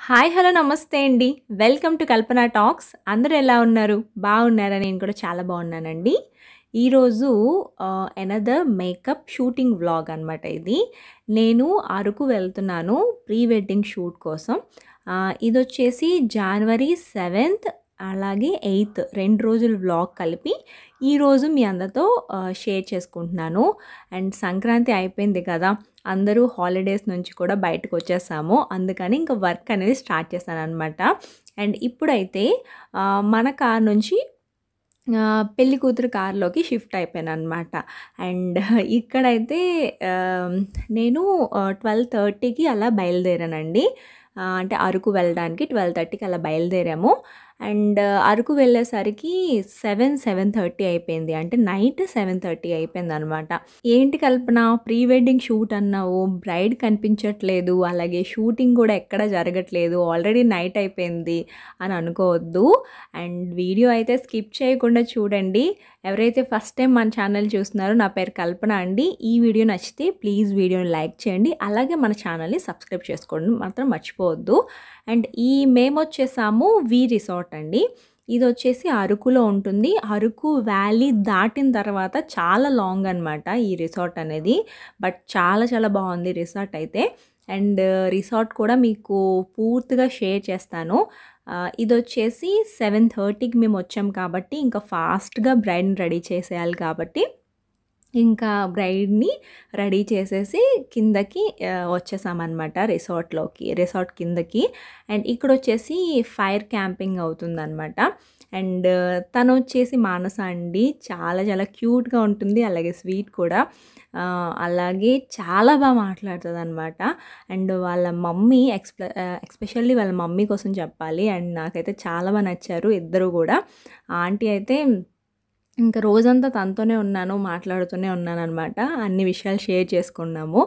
Hi! Hello! నమస్తే అండి. Welcome to Kalpana talks. అందరూ ఎలా ఉన్నారు? బాగున్నారా? నేను కూడా చాలా బాగున్నానండి. ఈరోజు ఎనదర్ మేకప్ షూటింగ్ వ్లాగ్ అనమాట ఇది. నేను అరకు వెళ్తున్నాను ప్రీ వెడ్డింగ్ షూట్ కోసం. ఇదొచ్చేసి జనవరి 7th అలాగే 8th 2 రోజుల వ్లాగ్ కలిపి ఈరోజు మీ అందరితో షేర్ చేసుకుంటున్నాను. అండ్ సంక్రాంతి అయిపోయింది కదా! అందరూ హాలిడేస్ నుంచి కూడా బయటకొచ్చేసాము. అందుకని ఇంక వర్క్ అనేది స్టార్ట్ చేశాననమాట. అండ్ ఇప్పుడైతే మన కార్ నుంచి పెళ్లి కూతురు కార్‌లోకి షిఫ్ట్ అయిపోయాననమాట. అండ్ ఇక్కడైతే నేను 12:30కి అలా బయలుదేరానండి. అంటే అరకు వెళ్ళడానికి 12:30కి అలా బయలుదేరాము. అండ్ అరకు వెళ్ళేసరికి 7:30 అయిపోయింది. అంటే నైట్ 7:30 అయిపోయిందనమాట. ఏంటి కల్పన ప్రీ వెడ్డింగ్ షూట్ అన్నావు, బ్రైడ్ కనిపించట్లేదు, అలాగే షూటింగ్ కూడా ఎక్కడ జరగట్లేదు, ఆల్రెడీ నైట్ అయిపోయింది అని అనుకోవద్దు. అండ్ వీడియో అయితే స్కిప్ చేయకుండా చూడండి. ఎవరైతే ఫస్ట్ టైం మన ఛానల్ చూస్తున్నారో నా పేరు కల్పన అండి. ఈ వీడియో నచ్చితే ప్లీజ్ వీడియోని లైక్ చేయండి. అలాగే మన ఛానల్ని సబ్స్క్రైబ్ చేసుకోండి మాత్రం మర్చిపోవద్దు. అండ్ మేము వచ్చేసాము వి రిసార్ట్ అండి. ఇది వచ్చేసి అరకులో ఉంటుంది. అరకు వ్యాలీ దాటిన తర్వాత చాలా లాంగ్ అనమాట ఈ రిసార్ట్ అనేది. బట్ చాలా చాలా బాగుంది రిసార్ట్ అయితే. అండ్ రిసార్ట్ కూడా మీకు పూర్తిగా షేర్ చేస్తాను. ఇదొచ్చేసి 7:30కి మేము వచ్చాం కాబట్టి ఇంకా ఫాస్ట్గా బ్రైడ్ని రెడీ చేసేయాలి కాబట్టి ఇంకా బ్రైడ్ని రెడీ చేసేసి కిందకి వచ్చేసామన్నమాట రిసార్ట్ కిందకి. అండ్ ఇక్కడ వచ్చేసి ఫైర్ క్యాంపింగ్ అవుతుందన్నమాట. అండ్ తను వచ్చేసి మానస అండి. చాలా చాలా క్యూట్గా ఉంటుంది, అలాగే స్వీట్ కూడా. అలాగే చాలా బాగా మాట్లాడుతుంది అనమాట. అండ్ వాళ్ళ మమ్మీ ఎస్పెషల్లీ వాళ్ళ మమ్మీ కోసం చెప్పాలి. అండ్ నాకైతే చాలా బాగా నచ్చారు ఇద్దరు కూడా. ఆంటీ అయితే ఇంకా రోజంతా తనతోనే ఉన్నాను, మాట్లాడుతూనే ఉన్నానన్నమాట. అన్ని విషయాలు షేర్ చేసుకున్నాము.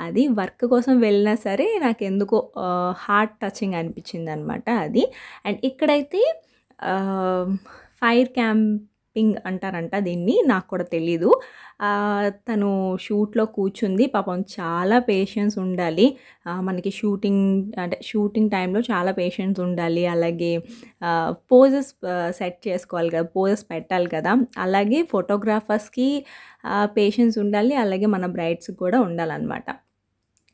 అది వర్క్ కోసం వెళ్ళినా సరే నాకెందుకో హార్ట్ టచింగ్ అనిపించింది అనమాట అది. అండ్ ఇక్కడైతే ఫైర్ క్యాంపింగ్ అంటారంట దీన్ని, నాకు కూడా తెలీదు. తను షూట్లో కూర్చుంది. పాపం చాలా పేషెన్స్ ఉండాలి మనకి షూటింగ్ టైంలో చాలా పేషెన్స్ ఉండాలి. అలాగే పోజెస్ సెట్ చేసుకోవాలి కదా, పోజెస్ పెట్టాలి కదా. అలాగే ఫోటోగ్రాఫర్స్కి పేషెన్స్ ఉండాలి, అలాగే మన బ్రైడ్స్కి కూడా ఉండాలన్నమాట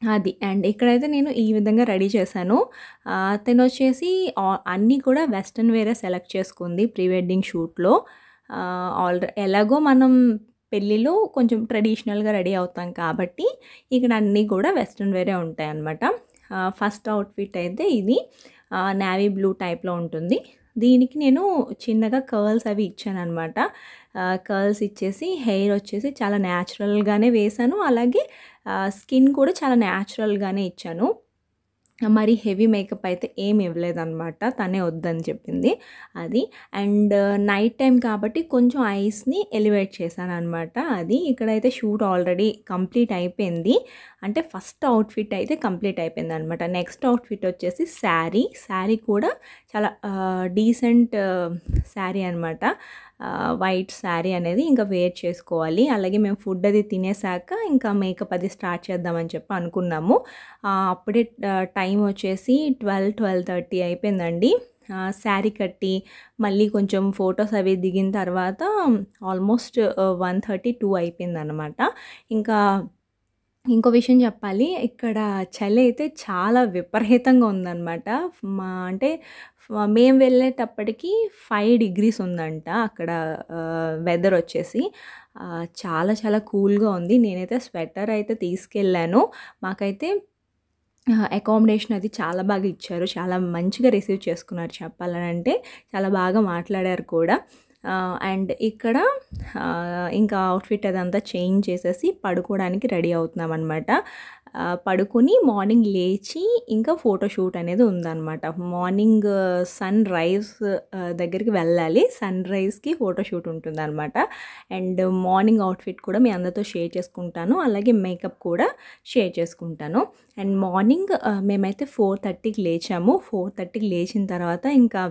అది. అండ్ ఇక్కడైతే నేను ఈ విధంగా రెడీ చేశాను. తను వచ్చేసి అన్నీ కూడా వెస్ట్రన్ వేరే సెలెక్ట్ చేసుకుంది ప్రీ వెడ్డింగ్ షూట్లో. ఎలాగో మనం పెళ్ళిలో కొంచెం ట్రెడిషనల్గా రెడీ అవుతాం కాబట్టి ఇక్కడ అన్నీ కూడా వెస్ట్రన్ వేరే ఉంటాయి అన్నమాట. ఫస్ట్ అవుట్ఫిట్ అయితే ఇది నేవీ బ్లూ టైప్లో ఉంటుంది. దీనికి నేను చిన్నగా కర్ల్స్ అవి ఇచ్చాను అనమాట. కర్ల్స్ ఇచ్చేసి హెయిర్ వచ్చేసి చాలా న్యాచురల్గానే వేశాను. అలాగే స్కిన్ కూడా చాలా న్యాచురల్గానే ఇచ్చాను. మరి హెవీ మేకప్ అయితే ఏమి ఇవ్వలేదన్నమాట, తనే వద్దని చెప్పింది అది. అండ్ నైట్ టైం కాబట్టి కొంచెం ఐస్ని ఎలివేట్ చేశాను అనమాట అది. ఇక్కడైతే షూట్ ఆల్రెడీ కంప్లీట్ అయిపోయింది. అంటే ఫస్ట్ అవుట్ఫిట్ అయితే కంప్లీట్ అయిపోయింది అనమాట. నెక్స్ట్ అవుట్ఫిట్ వచ్చేసి శారీ కూడా చాలా డీసెంట్ శారీ అనమాట. వైట్ శారీ అనేది ఇంకా వేర్ చేసుకోవాలి. అలాగే మేము ఫుడ్ అది తినేసాక ఇంకా మేకప్ అది స్టార్ట్ చేద్దామని చెప్పి అనుకున్నాము. అప్పుడే టైం వచ్చేసి 12:30 అయిపోయిందండి. శారీ కట్టి మళ్ళీ కొంచెం ఫొటోస్ అవి దిగిన తర్వాత ఆల్మోస్ట్ 1:30-2 అయిపోయిందన్నమాట. ఇంకా ఇంకో విషయం చెప్పాలి, ఇక్కడ చలి అయితే చాలా విపరీతంగా ఉందన్నమాట. అంటే మేము వెళ్ళేటప్పటికి 5 degrees ఉందంట అక్కడ వెదర్ వచ్చేసి. చాలా చాలా కూల్గా ఉంది. నేనైతే స్వెటర్ అయితే తీసుకెళ్ళాను. మాకైతే అకామిడేషన్ అది చాలా బాగా ఇచ్చారు, చాలా మంచిగా రిసీవ్ చేసుకున్నారు చెప్పాలంటే. చాలా బాగా మాట్లాడారు కూడా. అండ్ ఇక్కడ ఇంకా అవుట్ఫిట్ అదంతా చేంజ్ చేసేసి పడుకోవడానికి రెడీ అవుతున్నాం అనమాట. పడుకొని మార్నింగ్ లేచి ఇంకా ఫోటోషూట్ అనేది ఉందన్నమాట. మార్నింగ్ సన్ రైజ్ దగ్గరికి వెళ్ళాలి. సన్ రైజ్కి ఫోటోషూట్ ఉంటుందన్నమాట. అండ్ మార్నింగ్ అవుట్ఫిట్ కూడా మీ అందరితో షేర్ చేసుకుంటాను, అలాగే మేకప్ కూడా షేర్ చేసుకుంటాను. అండ్ మార్నింగ్ మేమైతే 4:30కి లేచాము. 4:30కి లేచిన తర్వాత ఇంకా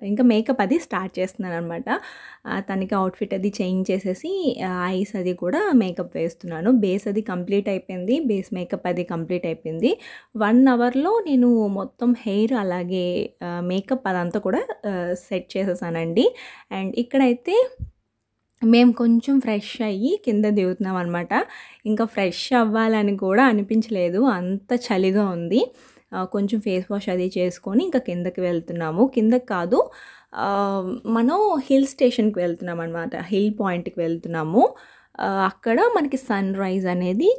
ఇంకా మేకప్ అది స్టార్ట్ చేస్తున్నాననమాట. తనకి అవుట్‌ఫిట్ అది చేంజ్ చేసేసి ఐస్ అది కూడా మేకప్ వేస్తున్నాను. బేస్ అది కంప్లీట్ అయిపోయింది. బేస్ మేకప్ అది కంప్లీట్ అయిపోయింది. 1 అవర్‌లో నేను మొత్తం హెయిర్ అలాగే మేకప్ అదంతా కూడా సెట్ చేసేసానండి. అండ్ ఇక్కడైతే మేము కొంచెం ఫ్రెష్ అయ్యి కింద దిగుతున్నాం అనమాట. ఇంకా ఫ్రెష్ అవ్వాలని కూడా అనిపించలేదు, అంత చలిగా ఉంది. కొంచెం ఫేస్ వాష్ అది చేసుకొని ఇంకా కిందకి వెళ్తున్నాము. కిందకి కాదు, మనం హిల్ స్టేషన్కి వెళ్తున్నాం అనమాట. హిల్ పాయింట్కి వెళ్తున్నాము. అక్కడ మనకి సన్ రైజ్ అనేది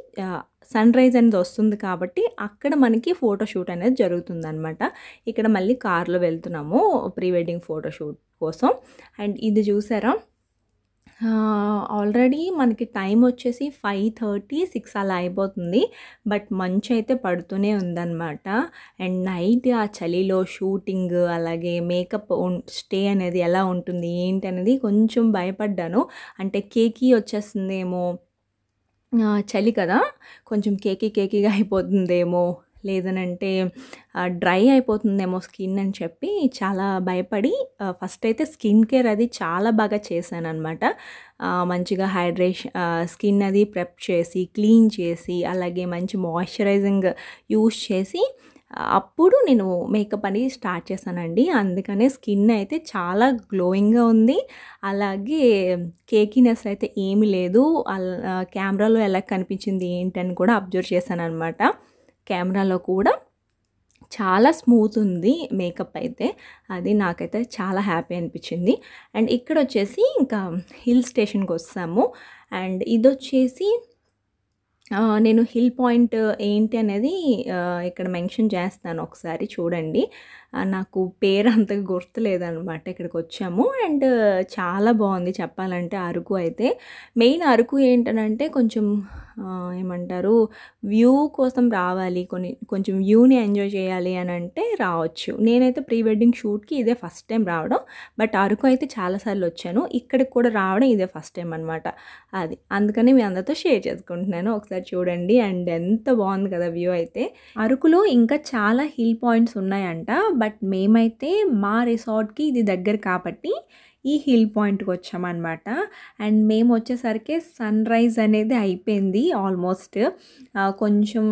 వస్తుంది కాబట్టి అక్కడ మనకి ఫోటోషూట్ అనేది జరుగుతుందనమాట. ఇక్కడ మళ్ళీ కార్లో వెళ్తున్నాము ప్రీ వెడ్డింగ్ ఫోటోషూట్ కోసం. అండ్ ఇది చూసారా, ఆల్రెడీ మనకి టైం వచ్చేసి 5:30, 6 అలా అయిపోతుంది. బట్ మంచు అయితే పడుతూనే ఉందన్నమాట. అండ్ నైట్ ఆ చలిలో షూటింగ్ అలాగే మేకప్ స్టే అనేది ఎలా ఉంటుంది ఏంటి అనేది కొంచెం భయపడ్డాను. అంటే కేకీ వచ్చేస్తుందేమో, చలి కదా, కొంచెం కేకీగా అయిపోతుందేమో, లేదనంటే డ్రై అయిపోతుందేమో స్కిన్ అని చెప్పి చాలా భయపడి ఫస్ట్ అయితే స్కిన్ కేర్ అది చాలా బాగా చేశానన్నమాట. మంచిగా స్కిన్ అది ప్రెప్ చేసి క్లీన్ చేసి అలాగే మంచి మాయిశ్చరైజింగ్ యూస్ చేసి అప్పుడు నేను మేకప్ అనేది స్టార్ట్ చేశానండి. అందుకనే స్కిన్ అయితే చాలా గ్లోయింగ్గా ఉంది. అలాగే కేకీనెస్ అయితే ఏమీ లేదు. కెమెరాలో ఎలా కనిపించింది ఏంటని కూడా అబ్జర్వ్ చేశాను అనమాట. కెమెరాలో కూడా చాలా స్మూత్ ఉంది మేకప్ అయితే. అది నాకైతే చాలా హ్యాపీ అనిపించింది. అండ్ ఇక్కడ వచ్చేసి ఇంకా హిల్ స్టేషన్కి వస్తాము. అండ్ ఇది వచ్చేసి నేను హిల్ పాయింట్ ఏంటి అనేది ఇక్కడ మెన్షన్ చేస్తాను, ఒకసారి చూడండి. నాకు పేరు అంతగా గుర్తులేదనమాట. ఇక్కడికి వచ్చాము అండ్ చాలా బాగుంది చెప్పాలంటే. అరకు అయితే మెయిన్ అరకు ఏంటనంటే కొంచెం ఏమంటారు, వ్యూ కోసం రావాలి, కొంచెం వ్యూని ఎంజాయ్ చేయాలి అని అంటే రావచ్చు. నేనైతే ప్రీ వెడ్డింగ్ షూట్కి ఇదే ఫస్ట్ టైం రావడం. బట్ అరకు అయితే చాలాసార్లు వచ్చాను, ఇక్కడికి కూడా రావడం ఇదే ఫస్ట్ టైం అనమాట. అది అందుకని మీ అందరితో షేర్ చేసుకుంటున్నాను. ఒకసారి చూడండి. అండ్ ఎంత బాగుంది కదా వ్యూ అయితే. అరకులో ఇంకా చాలా హిల్ పాయింట్స్ ఉన్నాయంట. బట్ మేమైతే మా రిసార్ట్కి ఇది దగ్గర కాబట్టి ఈ హిల్ పాయింట్కి వచ్చామన్నమాట. అండ్ మేము వచ్చేసరికి సన్ రైజ్ అనేది అయిపోయింది ఆల్మోస్ట్. కొంచెం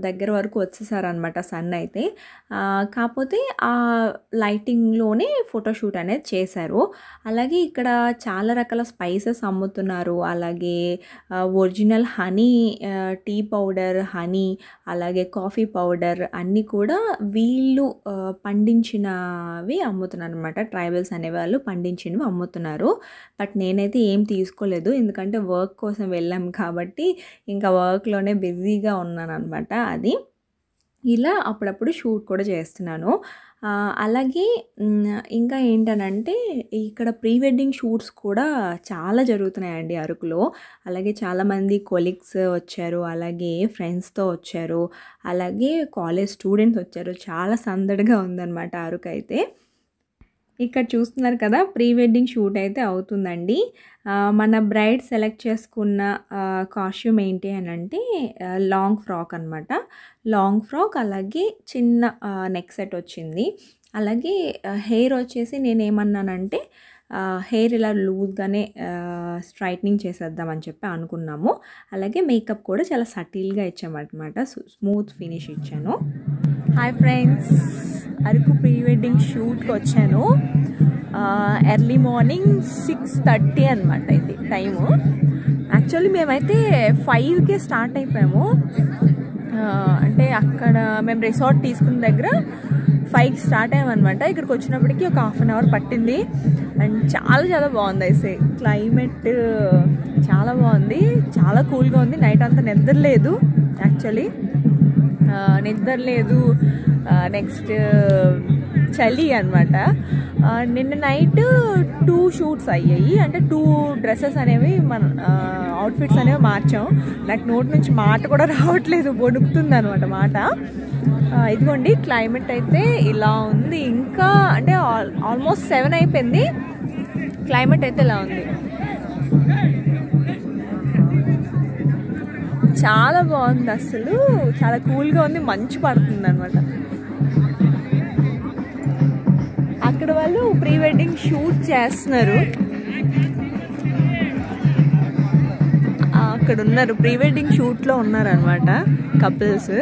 దగ్గర వరకు వచ్చేసారనమాట సన్ అయితే. కాకపోతే ఆ లైటింగ్లోనే ఫోటోషూట్ అనేది చేశారు. అలాగే ఇక్కడ చాలా రకాల స్పైసెస్ అమ్ముతున్నారు. అలాగే original honey, tea powder, honey, అలాగే కాఫీ పౌడర్ అన్నీ కూడా వీళ్ళు పండించినవి అమ్ముతున్నారు అనమాట. ట్రైబల్స్ అనేవాళ్ళు పండించినవి అమ్ముతున్నారు. బట్ నేనైతే ఏం తీసుకోలేదు, ఎందుకంటే వర్క్ కోసం వెళ్ళాం కాబట్టి ఇంకా వర్క్లోనే బిజీగా ఉన్నాను అనమాట. అది ఇలా అప్పుడప్పుడు షూట్ కూడా చేస్తున్నాను. అలాగే ఇంకా ఏంటనంటే ఇక్కడ ప్రీ వెడ్డింగ్ షూట్స్ కూడా చాలా జరుగుతున్నాయండి అరకులో. అలాగే చాలామంది కొలీగ్స్ వచ్చారు, అలాగే ఫ్రెండ్స్తో వచ్చారు, అలాగే కాలేజ్ స్టూడెంట్స్ వచ్చారు. చాలా సందడిగా ఉందన్నమాట అరకు అయితే. ఇక్కడ చూస్తున్నారు కదా, ప్రీ వెడ్డింగ్ షూట్ అయితే అవుతుందండి. మన బ్రైడ్ సెలెక్ట్ చేసుకున్న కాస్ట్యూమ్ ఏంటి అని అంటే లాంగ్ ఫ్రాక్ అనమాట. లాంగ్ ఫ్రాక్ అలాగే చిన్న నెక్ సెట్ వచ్చింది. అలాగే హెయిర్ వచ్చేసి నేనేమన్నానంటే హెయిర్ ఇలా లూజ్గానే స్ట్రైట్నింగ్ చేసేద్దామని చెప్పి అనుకున్నాము. అలాగే మేకప్ కూడా చాలా సటిల్గా ఇచ్చామన్నమాట, స్మూత్ ఫినిష్ ఇచ్చాను. Hi friends, Araku pre wedding షూట్కి వచ్చాను. ఎర్లీ మార్నింగ్ 6:30 అనమాట ఇది టైము. యాక్చువల్లీ మేమైతే 5కే స్టార్ట్ అయిపోయాము. అంటే అక్కడ మేము రిసార్ట్ తీసుకున్న దగ్గర 5కి స్టార్ట్ అయ్యామన్నమాట. ఇక్కడికి వచ్చినప్పటికీ ఒక 1/2 అవర్ పట్టింది. అండ్ చాలా బాగుంది అయితే. క్లైమేట్ చాలా బాగుంది, చాలా కూల్గా ఉంది. నైట్ అంతా నిద్రలేదు, యాక్చువల్లీ నిద్రలేదు. నెక్స్ట్ చలి అనమాట. నిన్న నైట్ 2 షూట్స్ అయ్యాయి. అంటే 2 డ్రెస్సెస్ అనేవి మన అవుట్ఫిట్స్ అనేవి మార్చాం. నాకు నోటి నుంచి మాట కూడా రావట్లేదు, వణుకుతుంది అనమాట మాట. ఇదిగోండి క్లైమేట్ అయితే ఇలా ఉంది. ఇంకా అంటే ఆల్మోస్ట్ 7 అయిపోయింది, క్లైమేట్ అయితే ఇలా ఉంది. చాలా బాగుంది, అసలు చాలా కూల్గా ఉంది, మంచు పడుతుంది అనమాట. ఇక్కడ వాళ్ళు ప్రీ వెడ్డింగ్ షూట్ చేస్తున్నారు. అక్కడ ఉన్నారు, ప్రీ వెడ్డింగ్ షూట్లో ఉన్నారు అనమాట కపుల్స్.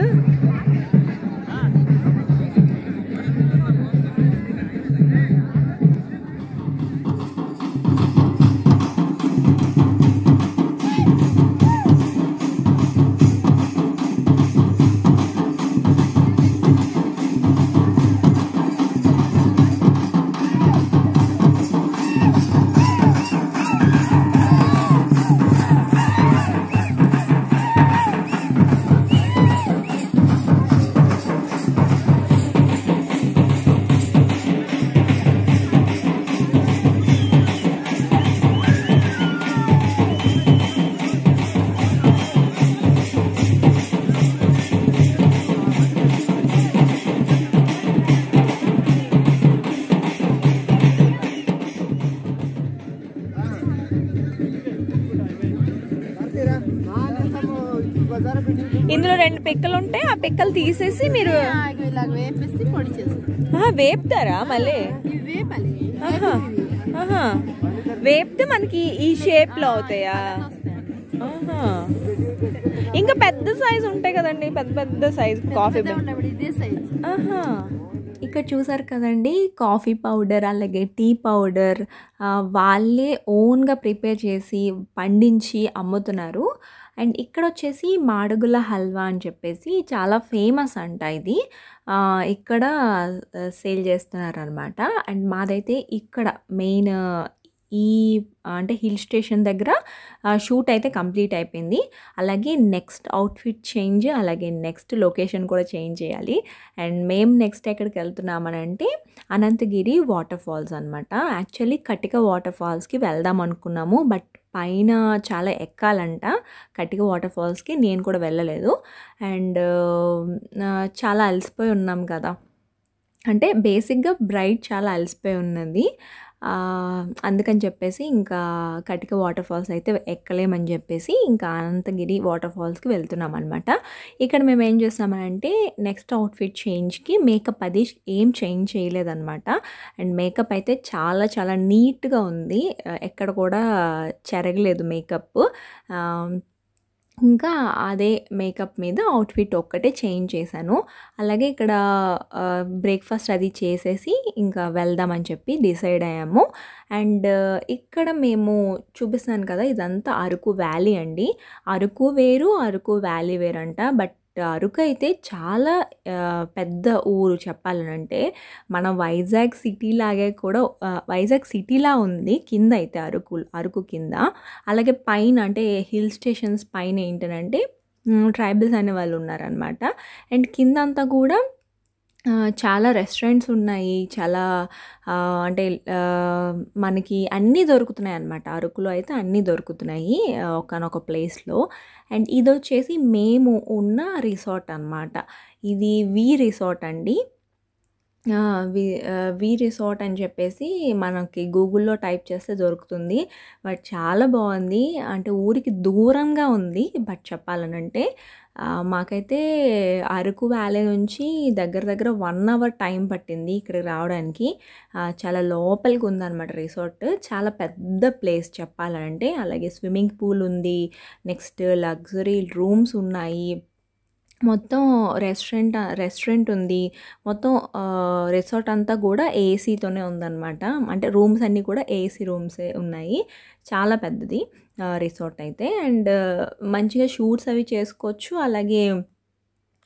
ఇందులో 2 పిక్కలు ఉంటాయి, ఆ పిక్కలు తీసేసి మీరు వేపుతారా మళ్ళీ? వేపితే మనకి ఈ షేప్ లో అవుతాయా? ఇంకా పెద్ద సైజ్ ఉంటాయి కదండి, పెద్ద పెద్ద సైజ్ కాఫీ. ఇక్కడ చూసారు కదండి, కాఫీ పౌడర్ అలాగే టీ పౌడర్ వాళ్ళే ఓన్గా ప్రిపేర్ చేసి పండించి అమ్ముతున్నారు. అండ్ ఇక్కడ వచ్చేసి మాడుగుల హల్వా అని చెప్పేసి చాలా ఫేమస్ అంట ఇది. ఇక్కడ సేల్ చేస్తున్నారు అనమాట. అండ్ మాదైతే ఇక్కడ మెయిన్ ఈ అంటే హిల్ స్టేషన్ దగ్గర షూట్ అయితే కంప్లీట్ అయిపోయింది. అలాగే నెక్స్ట్ అవుట్ఫిట్ చేంజ్, అలాగే నెక్స్ట్ లొకేషన్ కూడా చేంజ్ చేయాలి. అండ్ మేము నెక్స్ట్ ఎక్కడికి వెళ్తున్నామని అంటే అనంతగిరి వాటర్ ఫాల్స్ అనమాట. యాక్చువల్లీ కటిక వాటర్ ఫాల్స్కి వెళ్దాం అనుకున్నాము, బట్ పైన చాలా ఎక్కాలంట కటిక వాటర్ ఫాల్స్కి. నేను కూడా వెళ్ళలేదు. అండ్ చాలా అలసిపోయి ఉన్నాం కదా, అంటే బేసిక్గా బ్రైడ్ చాలా అలసిపోయి ఉన్నది. అందుకని చెప్పేసి ఇంకా కటిక వాటర్ ఫాల్స్ అయితే ఎక్కలేమని చెప్పేసి ఇంకా అనంతగిరి వాటర్ ఫాల్స్కి వెళ్తున్నాం అనమాట. ఇక్కడ మేము ఏం చేస్తామంటే నెక్స్ట్ అవుట్ఫిట్ చేంజ్కి మేకప్ అది ఏం చేంజ్ చేయలేదన్నమాట. అండ్ మేకప్ అయితే చాలా చాలా నీట్గా ఉంది, ఎక్కడ కూడా చెరగలేదు మేకప్. ఇంకా అదే మేకప్ మీద అవుట్ఫిట్ ఒక్కటే చేంజ్ చేశాను. అలాగే ఇక్కడ బ్రేక్ఫాస్ట్ అది చేసేసి ఇంకా వెళ్దామని చెప్పి డిసైడ్ అయ్యాము. అండ్ ఇక్కడ మేము చూపిస్తాను కదా, ఇదంతా అరకు వ్యాలీ అండి. అరకు వేరు, అరకు వ్యాలీ వేరంట. బట్ అరకు అయితే చాలా పెద్ద ఊరు చెప్పాలనంటే. మన వైజాగ్ సిటీ లాగే కూడా వైజాగ్ సిటీలా ఉంది కింద అయితే అరకు కింద. అలాగే పైన అంటే హిల్ స్టేషన్స్ పైన ఏంటంటే ట్రైబల్స్ అనే వాళ్ళు ఉన్నారనమాట. అండ్ కింద అంతా కూడా చాలా రెస్టారెంట్స్ ఉన్నాయి, చాలా అంటే మనకి అన్నీ దొరుకుతున్నాయి అన్నమాట. అరకులో అయితే అన్నీ దొరుకుతున్నాయి ఒకనొక ప్లేస్లో. అండ్ ఇది వచ్చేసి మేము ఉన్న రిసార్ట్ అన్నమాట. ఇది వి రిసార్ట్ అండి. వి రిసార్ట్ అని చెప్పేసి మనకి గూగుల్లో టైప్ చేస్తే దొరుకుతుంది. బట్ చాలా బాగుంది, అంటే ఊరికి దూరంగా ఉంది. బట్ చెప్పాలనంటే మాకైతే అరకు వ్యాలీ నుంచి దగ్గర దగ్గర 1 అవర్ టైం పట్టింది ఇక్కడికి రావడానికి. చాలా లోపలికి ఉందన్నమాట రిసార్ట్. చాలా పెద్ద ప్లేస్ చెప్పాలంటే. అలాగే స్విమ్మింగ్ పూల్ ఉంది, నెక్స్ట్ లగ్జరీ రూమ్స్ ఉన్నాయి, మొత్తం రెస్టారెంట్ ఉంది, మొత్తం రిసార్ట్ అంతా కూడా ఏసీతోనే ఉందన్నమాట. అంటే రూమ్స్ అన్నీ కూడా ఏసీ రూమ్సే ఉన్నాయి. చాలా పెద్దది రిసార్ట్ అయితే. అండ్ మంచిగా షూట్స్ అవి చేసుకోవచ్చు, అలాగే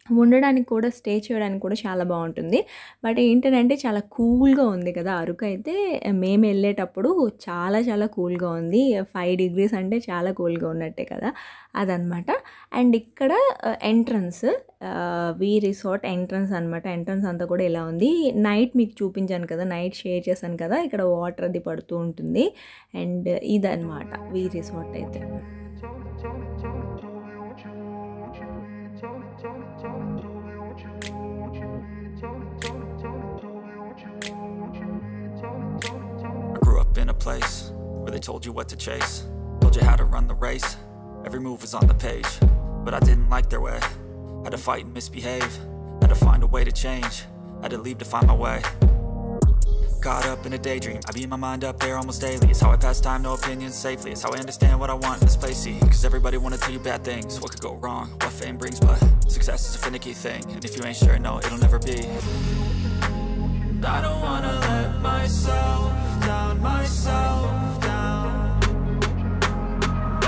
ఉండడానికి కూడా స్టే చేయడానికి కూడా చాలా బాగుంటుంది. బట్ ఏంటంటే చాలా కూల్గా ఉంది కదా అరకు అయితే. మేము వెళ్ళేటప్పుడు చాలా చాలా కూల్గా ఉంది. 5 degrees అంటే చాలా కూల్గా ఉన్నట్టే కదా, అదనమాట. అండ్ ఇక్కడ ఎంట్రన్స్ వి రిసార్ట్ ఎంట్రన్స్ అనమాట. ఎంట్రన్స్ అంతా కూడా ఇలా ఉంది. నైట్ మీకు చూపించాను కదా, నైట్ షేర్ చేశాను కదా, ఇక్కడ వాటర్ అది పడుతూ ఉంటుంది. అండ్ ఇదన్నమాట వి రిసార్ట్ అయితే. Place where they told you what to chase, told you how to run the race, every move was on the page, but I didn't like their way, had to fight and misbehave, had to find a way to change, had to leave to find my way, caught up in a daydream. I beat my mind up there almost daily. It's how I pass time, no opinions safely. It's how I understand what I want in this place. See, cause everybody wanna tell you bad things. What could go wrong, what fame brings, but success is a finicky thing. And if you ain't sure, no, it'll never be. I don't wanna let myself down, myself down.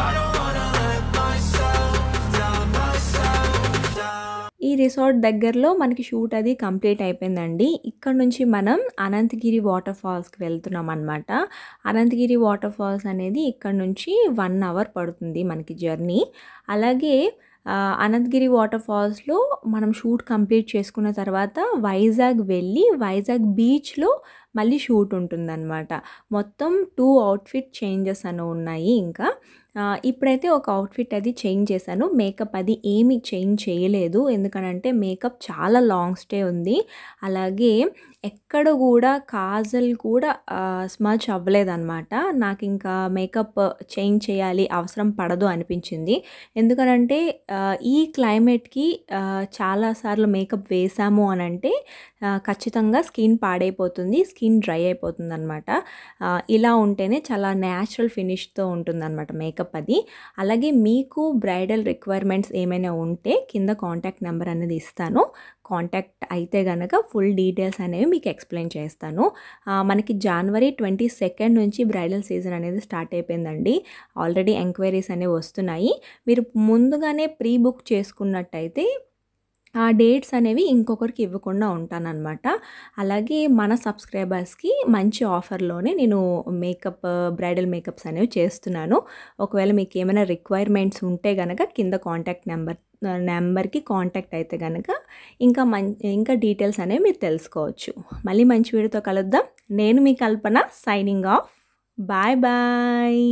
I don't wanna let myself down, myself down. ఈ resort దగ్గరలో మనకి shoot అది complete అయిపోయిందండి. ఇక్కడ నుంచి మనం Anantagiri water ఫాల్స్కి వెళ్తున్నాం అనమాట. అనంతగిరి వాటర్ ఫాల్స్ అనేది ఇక్కడ నుంచి 1 అవర్ పడుతుంది మనకి జర్నీ. అలాగే అనంతగిరి వాటర్ ఫాల్స్లో మనం షూట్ కంప్లీట్ చేసుకున్న తర్వాత వైజాగ్ వెళ్ళి వైజాగ్ బీచ్లో మళ్ళీ షూట్ ఉంటుందన్నమాట. మొత్తం 2 అవుట్ఫిట్ చేంజెస్ అని ఉన్నాయి. ఇంకా ఇప్పుడైతే ఒక అవుట్ఫిట్ అది చేంజ్ చేశాను. మేకప్ అది ఏమీ చేంజ్ చేయలేదు, ఎందుకనంటే మేకప్ చాలా లాంగ్ స్టే ఉంది. అలాగే ఎక్కడ కూడా కాజల్ కూడా స్మచ్ అవ్వలేదన్నమాట. నాకు ఇంకా మేకప్ చేంజ్ చేయాలి అవసరం పడదు అనిపించింది. ఎందుకనంటే ఈ క్లైమేట్కి చాలాసార్లు మేకప్ వేసాము అని అంటే ఖచ్చితంగా స్కిన్ పాడైపోతుంది, స్కిన్ డ్రై అయిపోతుంది అనమాట. ఇలా ఉంటేనే చాలా న్యాచురల్ ఫినిష్తో ఉంటుందన్నమాట మేకప్ అది. అలాగే మీకు బ్రైడల్ రిక్వైర్మెంట్స్ ఏమైనా ఉంటే కింద కాంటాక్ట్ నెంబర్ అనేది ఇస్తాను. కాంటాక్ట్ అయితే కనుక ఫుల్ డీటెయిల్స్ అనేవి మీకు ఎక్స్ప్లెయిన్ చేస్తాను. మనకి జనవరి 22 నుంచి బ్రైడల్ సీజన్ అనేది స్టార్ట్ అయిపోయిందండి. ఆల్రెడీ ఎంక్వైరీస్ అనేవి వస్తున్నాయి. మీరు ముందుగానే ప్రీ బుక్ చేసుకున్నట్టయితే ఆ డేట్స్ అనేవి ఇంకొకరికి ఇవ్వకుండా ఉంటానన్నమాట. అలాగే మన సబ్స్క్రైబర్స్కి మంచి ఆఫర్లోనే నేను బ్రైడల్ మేకప్స్ అనేవి చేస్తున్నాను. ఒకవేళ మీకు ఏమైనా రిక్వైర్మెంట్స్ ఉంటే కనుక కింద కాంటాక్ట్ నెంబర్కి కాంటాక్ట్ అయితే కనుక ఇంకా డీటెయిల్స్ అనేవి మీరు తెలుసుకోవచ్చు. మళ్ళీ మంచి వీడియోతో కలుద్దాం. నేను మీ Kalpana, signing off. Bye bye.